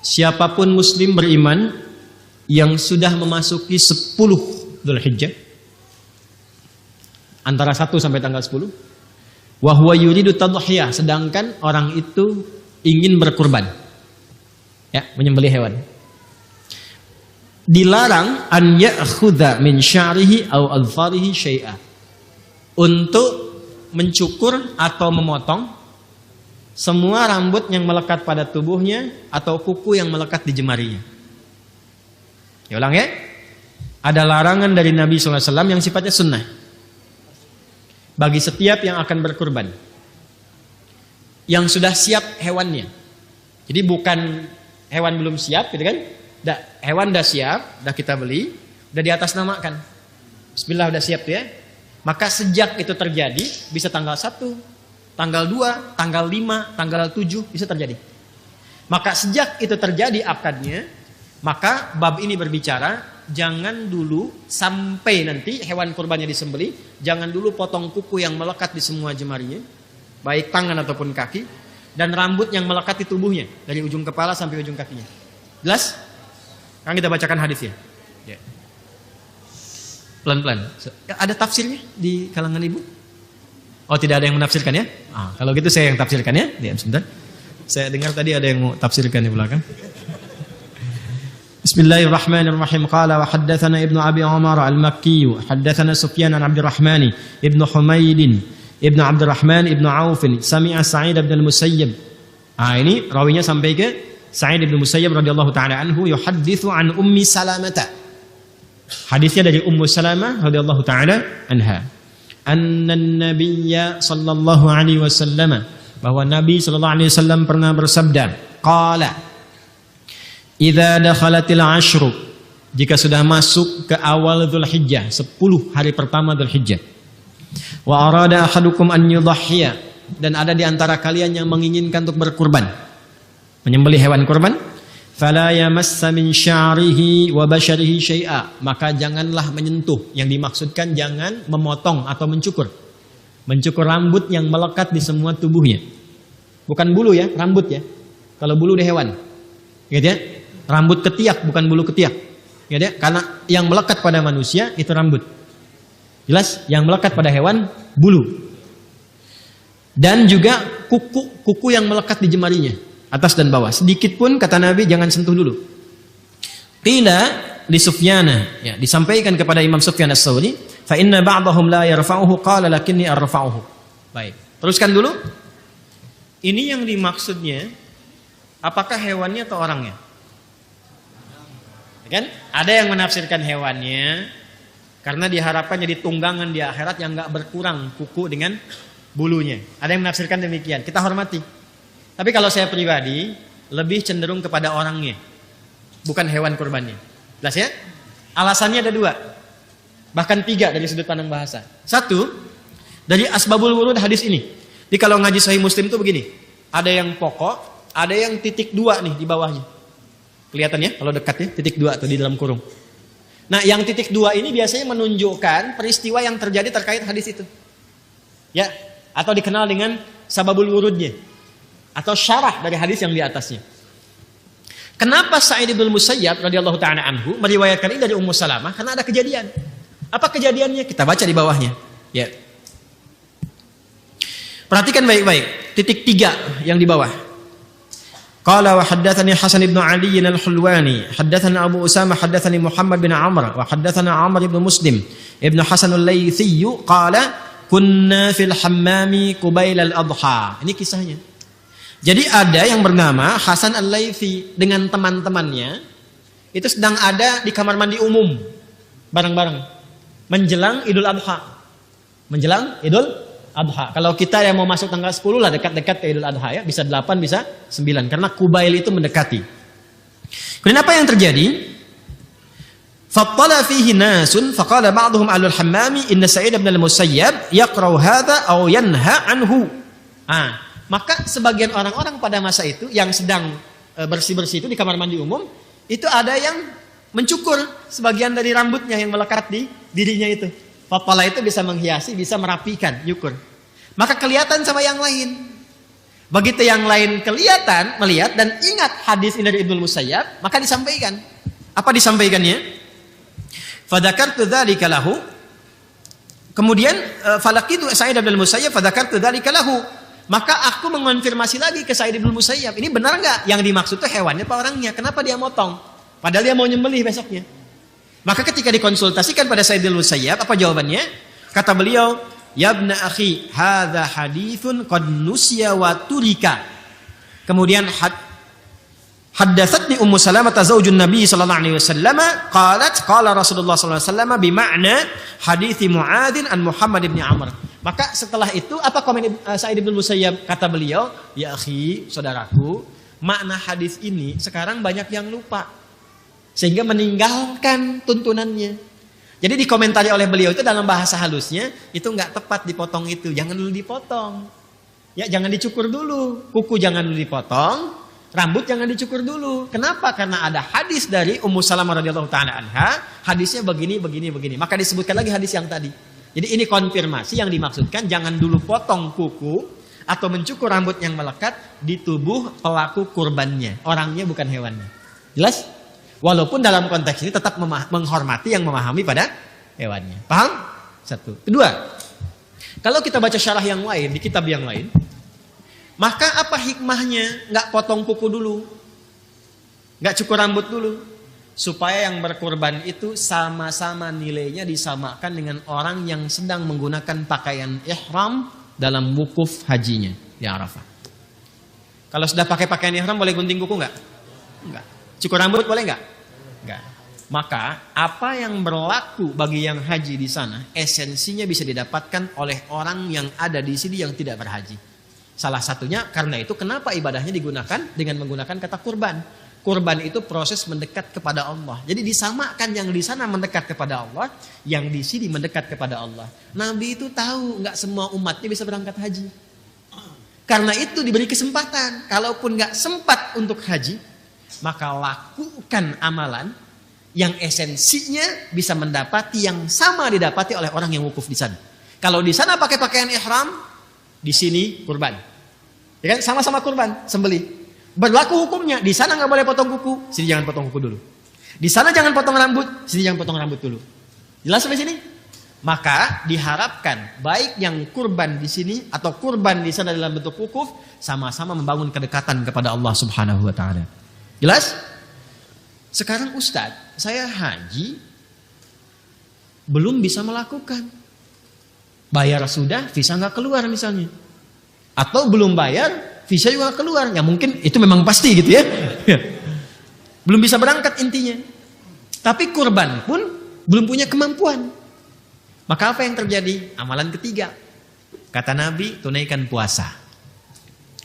siapapun muslim beriman yang sudah memasuki 10 Dzulhijjah, antara 1 sampai tanggal 10, wa huwa yuridu tadhiyah, sedangkan orang itu ingin berkurban, ya, menyembelih hewan, dilarang an ya'khudha min sya'rihi aw alfarihi syai'a, untuk mencukur atau memotong semua rambut yang melekat pada tubuhnya atau kuku yang melekat di jemarinya. Ya, ulang ya. Ada larangan dari Nabi SAW yang sifatnya sunnah bagi setiap yang akan berkurban, yang sudah siap hewannya. Jadi bukan hewan belum siap, gitu kan? Hewan udah siap, udah kita beli, udah di atas namakan. Bismillah, udah siap tuh ya. Maka sejak itu terjadi, bisa tanggal 1, tanggal 2, tanggal 5, tanggal 7, bisa terjadi. Maka sejak itu terjadi akadnya, maka bab ini berbicara, jangan dulu sampai nanti hewan kurbannya disembelih, jangan dulu potong kuku yang melekat di semua jemarinya, baik tangan ataupun kaki, dan rambut yang melekat di tubuhnya, dari ujung kepala sampai ujung kakinya. Jelas? Sekarang kita bacakan hadisnya. Ya. Pelan-pelan. Ada tafsirnya di kalangan ibu? Oh, tidak ada yang menafsirkan ya? Kalau gitu saya yang tafsirkan ya. Diam sebentar. Saya dengar tadi ada yang mau tafsirkan di belakang. Bismillahirrahmanirrahim. Qala wa haddatsana Ibnu Abi Umar al-Makki, haddatsana Sufyan an Abdurrahman Ibnu Humaid Ibnu Abdurrahman Ibnu Auf, sami'a Sa'id bin al-Musayyib. Ini rawinya sampai ke Sa'id bin Musayyib radhiyallahu taala anhu, yuhadditsu an Ummi Salamah. Hadisnya dari Ummu Salamah radhiyallahu taala anha. An-nabiyya sallallahu alaihi wasallam, bahwa Nabi sallallahu alaihi wasallam pernah bersabda, qala idza dakhalatil ashru, jika sudah masuk ke awal Dzulhijjah, 10 hari pertama Dzulhijjah, wa arada ahadukum an yudhhiya, dan ada di antara kalian yang menginginkan untuk berkurban, menyembelih hewan kurban, fala yamassa min sya'rihi wa basyarihi syai'a, maka janganlah menyentuh, yang dimaksudkan jangan memotong atau mencukur rambut yang melekat di semua tubuhnya, bukan bulu ya, rambut ya. Kalau bulu di hewan, gitu ya, rambut ketiak bukan bulu ketiak, gitu ya, karena yang melekat pada manusia itu rambut, jelas. Yang melekat pada hewan bulu, dan juga kuku yang melekat di jemarinya, atas dan bawah. Sedikit pun, kata Nabi, jangan sentuh dulu. Qila li Sufyana, ya, disampaikan kepada Imam Sufyan Ats-Tsauri, fa inna ba'dahum la yarfa'uhu qala lakinni arfa'uhu. Baik, teruskan dulu. Ini yang dimaksudnya, apakah hewannya atau orangnya? Kan? Ada yang menafsirkan hewannya karena diharapkan jadi tunggangan di akhirat yang enggak berkurang kuku dengan bulunya. Ada yang menafsirkan demikian. Kita hormati. Tapi kalau saya pribadi lebih cenderung kepada orangnya, bukan hewan kurbannya. Jelas ya? Alasannya ada 2, bahkan 3 dari sudut pandang bahasa. 1, dari asbabul wurud hadis ini. Jadi kalau ngaji Sahih Muslim itu begini, ada yang pokok, ada yang titik 2 nih di bawahnya. Kelihatan ya kalau dekat ya, titik 2 atau di dalam kurung. Nah, yang titik 2 ini biasanya menunjukkan peristiwa yang terjadi terkait hadis itu. Ya, atau dikenal dengan sababul wurudnya, atau syarah dari hadis yang di atasnya. Kenapa Sa'id bin Musayyab radhiyallahu ta'ala anhu meriwayatkan ini dari Ummu Salamah? Karena ada kejadian. Apa kejadiannya? Kita baca di bawahnya. Ya. Perhatikan baik-baik. Titik 3 yang di bawah. Qala wa haddatsani Hasan bin Ali al-Hulwani, haddatsana Abu Usama, haddatsani Muhammad bin Amr, wa haddatsana Amr bin Muslim ibn Hasan al-Laitsi, qala kunna fil hammami qubail al-adha. Ini kisahnya. Jadi ada yang bernama Hasan al-Laitsi dengan teman-temannya itu sedang ada di kamar mandi umum bareng-bareng menjelang Idul Adha. Menjelang Idul Adha. Kalau kita yang mau masuk tanggal 10 lah, dekat-dekat ke Idul Adha ya, bisa 8 bisa 9 karena Qubail itu mendekati. Kemudian apa yang terjadi? Fattala fihi nasun faqala ba'dhum ahlul hammami inna Sa'id bin al-Musayyab yaqra'u hadza aw yanha anhu. Maka sebagian orang-orang pada masa itu yang sedang bersih-bersih itu di kamar mandi umum, itu ada yang mencukur sebagian dari rambutnya yang melekat di dirinya itu. Fatala itu bisa menghiasi, bisa merapikan, nyukur. Maka kelihatan sama yang lain. Begitu yang lain kelihatan, melihat dan ingat hadis ini dari Ibnu Musayyab, maka disampaikan. Apa disampaikannya? Fadzakartu dzalika lahu. Kemudian falaqitu Sa'id bin Musayyab fadzakartu dzalika lahu. Maka aku mengonfirmasi lagi ke Sa'id bin Musayyab, ini benar enggak yang dimaksud itu hewannya apa orangnya? Kenapa dia motong? Padahal dia mau nyembelih besoknya. Maka ketika dikonsultasikan pada Sa'id bin Musayyab, apa jawabannya? Kata beliau, "Ya ibna akhi, hadza haditsun qad nusiya wa turika." Kemudian haddatsatni Ummu Salamah zaujun Nabi sallallahu alaihi wasallam qalat qala Rasulullah sallallahu alaihi wasallam bima'na hadits Muadzin an Muhammad bin Amr. Maka setelah itu apa komen Sa'id bin Musayyab? Kata beliau, "Ya akhi, saudaraku, makna hadis ini sekarang banyak yang lupa sehingga meninggalkan tuntunannya." Jadi dikomentari oleh beliau itu dalam bahasa halusnya, itu nggak tepat dipotong itu. Jangan dulu dipotong. Ya, jangan dicukur dulu. Kuku jangan dulu dipotong, rambut jangan dicukur dulu. Kenapa? Karena ada hadis dari Ummu Salamah radhiyallahu taala anha, hadisnya begini. Maka disebutkan lagi hadis yang tadi. Jadi ini konfirmasi yang dimaksudkan, jangan dulu potong kuku atau mencukur rambut yang melekat di tubuh pelaku kurbannya. Orangnya bukan hewannya. Jelas? Walaupun dalam konteks ini tetap menghormati yang memahami pada hewannya. Paham? Satu. Kedua, kalau kita baca syarah yang lain, di kitab yang lain, maka apa hikmahnya nggak potong kuku dulu? Nggak cukur rambut dulu? Supaya yang berkurban itu sama-sama nilainya disamakan dengan orang yang sedang menggunakan pakaian ihram dalam wukuf hajinya di Arafah. Kalau sudah pakai pakaian ihram boleh gunting kuku nggak? Enggak. Cukur rambut boleh nggak? Enggak. Maka apa yang berlaku bagi yang haji di sana, esensinya bisa didapatkan oleh orang yang ada di sini yang tidak berhaji. Salah satunya karena itu kenapa ibadahnya digunakan dengan menggunakan kata kurban. Kurban itu proses mendekat kepada Allah. Jadi disamakan yang di sana mendekat kepada Allah, yang di sini mendekat kepada Allah. Nabi itu tahu nggak semua umatnya bisa berangkat haji. Karena itu diberi kesempatan. Kalaupun nggak sempat untuk haji, maka lakukan amalan yang esensinya bisa mendapati yang sama didapati oleh orang yang wukuf di sana. Kalau di sana pakai pakaian ihram, di sini kurban. Ya kan? Sama-sama kurban, sembelih. Berlaku hukumnya, di sana nggak boleh potong kuku, sini jangan potong kuku dulu. Di sana jangan potong rambut, sini jangan potong rambut dulu. Jelas sampai sini? Maka diharapkan baik yang kurban di sini atau kurban di sana dalam bentuk wukuf sama-sama membangun kedekatan kepada Allah Subhanahu wa taala. Jelas? Sekarang Ustadz, saya haji belum bisa melakukan. Bayar sudah, visa nggak keluar misalnya. Atau belum bayar, visa juga keluar. Ya mungkin itu memang pasti gitu ya. Belum bisa berangkat intinya. Tapi kurban pun belum punya kemampuan. Maka apa yang terjadi? Amalan ketiga. Kata Nabi, tunaikan puasa.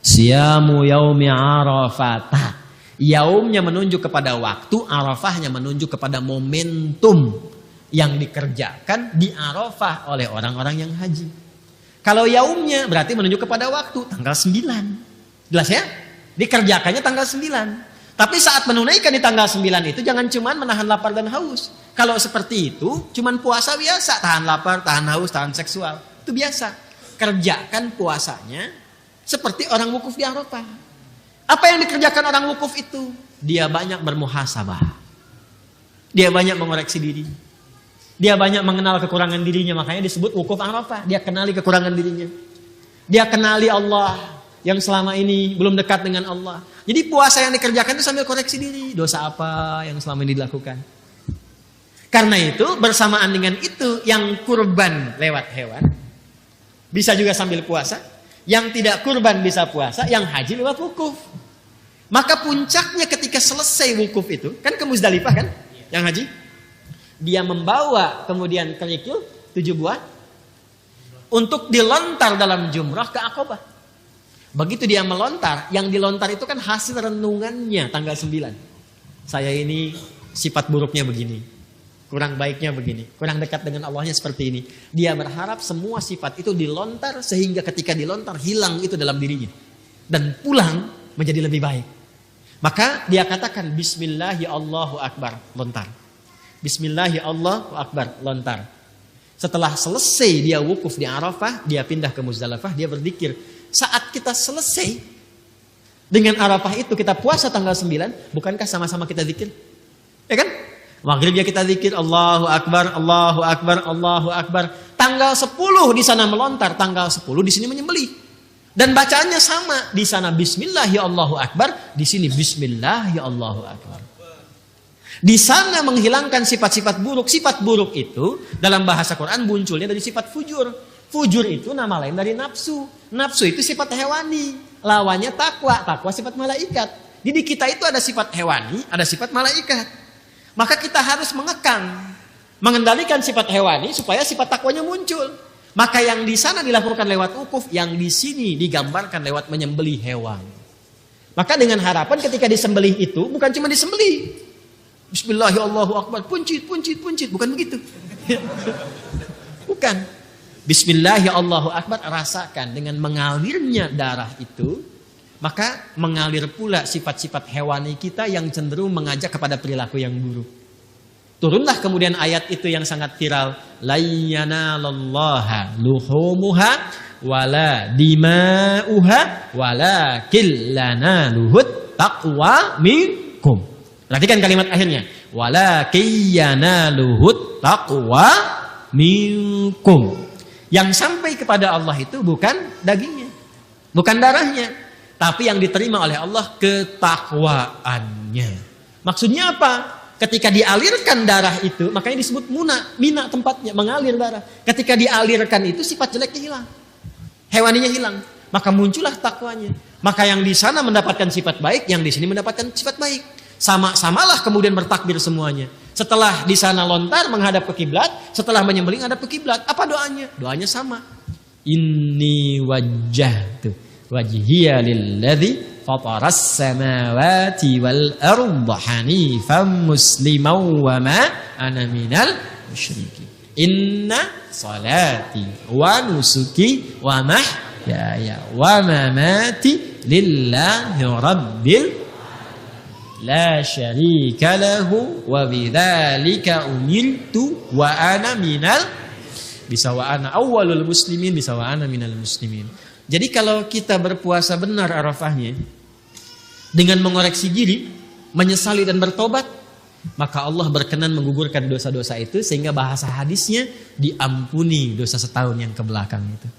Siyamu yaumi Arafah. Yaumnya menunjuk kepada waktu, Arafahnya menunjuk kepada momentum yang dikerjakan di Arafah oleh orang-orang yang haji. Kalau yaumnya berarti menunjuk kepada waktu, tanggal 9. Jelas ya? Dikerjakannya tanggal 9. Tapi saat menunaikan di tanggal 9 itu jangan cuma menahan lapar dan haus. Kalau seperti itu, cuma puasa biasa. Tahan lapar, tahan haus, tahan seksual. Itu biasa. Kerjakan puasanya seperti orang wukuf di Arafah. Apa yang dikerjakan orang wukuf itu? Dia banyak bermuhasabah. Dia banyak mengoreksi diri. Dia banyak mengenal kekurangan dirinya. Makanya disebut wukuf Arafah. Dia kenali kekurangan dirinya. Dia kenali Allah yang selama ini belum dekat dengan Allah. Jadi puasa yang dikerjakan itu sambil koreksi diri. Dosa apa yang selama ini dilakukan. Karena itu bersamaan dengan itu yang kurban lewat hewan. Bisa juga sambil puasa. Yang tidak kurban bisa puasa. Yang haji lewat wukuf. Maka puncaknya ketika selesai wukuf itu. Kan ke Muzdalifah kan? Yang haji. Dia membawa kemudian kerikil 7 buah. Untuk dilontar dalam jumrah ke Aqabah. Begitu dia melontar. Yang dilontar itu kan hasil renungannya tanggal 9. Saya ini sifat buruknya begini. Kurang baiknya begini. Kurang dekat dengan Allahnya seperti ini. Dia berharap semua sifat itu dilontar. Sehingga ketika dilontar hilang itu dalam dirinya. Dan pulang menjadi lebih baik. Maka dia katakan Bismillahi Allahu Akbar. Lontar. Bismillahi Allahu Akbar. Lontar. Setelah selesai dia wukuf di Arafah. Dia pindah ke Muzdalifah. Dia berzikir. Saat kita selesai Dengan Arafah itu kita puasa tanggal 9, bukankah sama-sama kita zikir? Ya kan? Maghrib ya kita zikir Allahu Akbar, Allahu Akbar, Allahu Akbar. Tanggal 10 di sana melontar, tanggal 10 di sini menyembelih. Dan bacaannya sama, di sana Bismillah ya Allahu Akbar, di sini Bismillah ya Allahu Akbar. Di sana menghilangkan sifat-sifat buruk. Sifat buruk itu dalam bahasa Quran munculnya dari sifat fujur. Fujur itu nama lain dari nafsu. Nafsu itu sifat hewani. Lawannya takwa. Takwa sifat malaikat. Jadi kita itu ada sifat hewani, ada sifat malaikat. Maka kita harus mengekang, mengendalikan sifat hewani supaya sifat takwanya muncul. Maka yang di sana dilakukan lewat ukuf, yang di sini digambarkan lewat menyembelih hewan. Maka dengan harapan ketika disembelih itu bukan cuma disembelih. Bismillahirrahmanirrahim, puncit, puncit, puncit, bukan begitu. Bukan. Bismillahirrahmanirrahim, rasakan dengan mengalirnya darah itu, maka mengalir pula sifat-sifat hewani kita yang cenderung mengajak kepada perilaku yang buruk. Turunlah kemudian ayat itu yang sangat viral, la yanalallaha luhumuha wala dima'uha walakin lanaluhut taqwa minkum. Perhatikan kalimat akhirnya, walakin yanaluhut taqwa minkum. Yang sampai kepada Allah itu bukan dagingnya, bukan darahnya, tapi yang diterima oleh Allah ketakwaannya. Maksudnya apa? Ketika dialirkan darah itu, makanya disebut mina tempatnya, mengalir darah. Ketika dialirkan itu sifat jeleknya hilang, hewaninya hilang, maka muncullah takwanya. Maka yang di sana mendapatkan sifat baik, yang di sini mendapatkan sifat baik. Sama-samalah kemudian bertakbir semuanya. Setelah di sana lontar menghadap ke kiblat, setelah menyembelih menghadap ke kiblat. Apa doanya? Doanya sama. Inni wajjahtu wajhiya lilladzi fataras samawati wal arda hanifan musliman wa ma ana minal musyrikin. Inna salati wa nusuki wa mahyaya wa mamati lillahi rabbil la syarika lahu wa bidzalika umirtu wa ana minal, bisa wa ana awwalul muslimin, bisa wa ana minal muslimin. Jadi kalau kita berpuasa benar Arafahnya dengan mengoreksi diri, menyesali dan bertobat, maka Allah berkenan menggugurkan dosa-dosa itu, sehingga bahasa hadisnya diampuni dosa setahun yang kebelakang itu.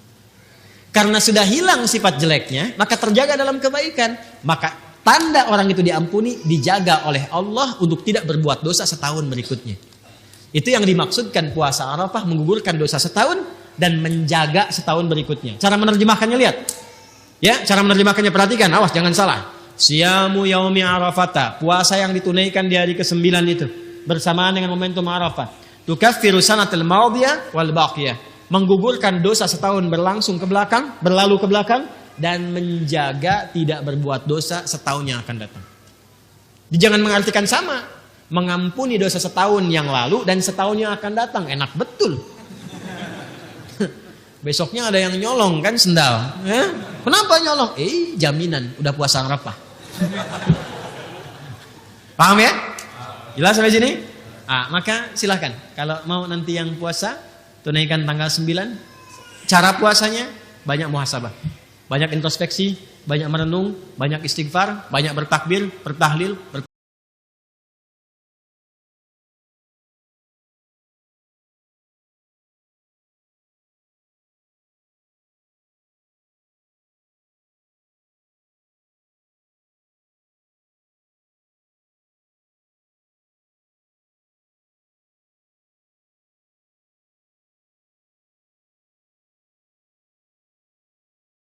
Karena sudah hilang sifat jeleknya, maka terjaga dalam kebaikan. Maka tanda orang itu diampuni, dijaga oleh Allah untuk tidak berbuat dosa setahun berikutnya. Itu yang dimaksudkan puasa Arafah, menggugurkan dosa setahun dan menjaga setahun berikutnya. Cara menerjemahkannya lihat. Ya, cara menerjemahkannya perhatikan, awas jangan salah. Siyamu yaumi Arafata, puasa yang ditunaikan di hari ke-9 itu bersamaan dengan momentum Arafah. Tukaffiru sanatal madiyah wal baqiyah, menggugurkan dosa setahun berlangsung ke belakang, berlalu ke belakang, dan menjaga tidak berbuat dosa setahun yang akan datang. Jangan mengartikan sama, mengampuni dosa setahun yang lalu dan setahun yang akan datang. Enak betul. Besoknya ada yang nyolong kan sendal. Kenapa nyolong? Jaminan udah puasa Arafah. Paham ya? Jelas sampai sini? Maka silahkan kalau mau nanti yang puasa tunaikan tanggal 9. Cara puasanya banyak muhasabah, banyak introspeksi, banyak merenung, banyak istighfar, banyak bertakbir, bertahlil,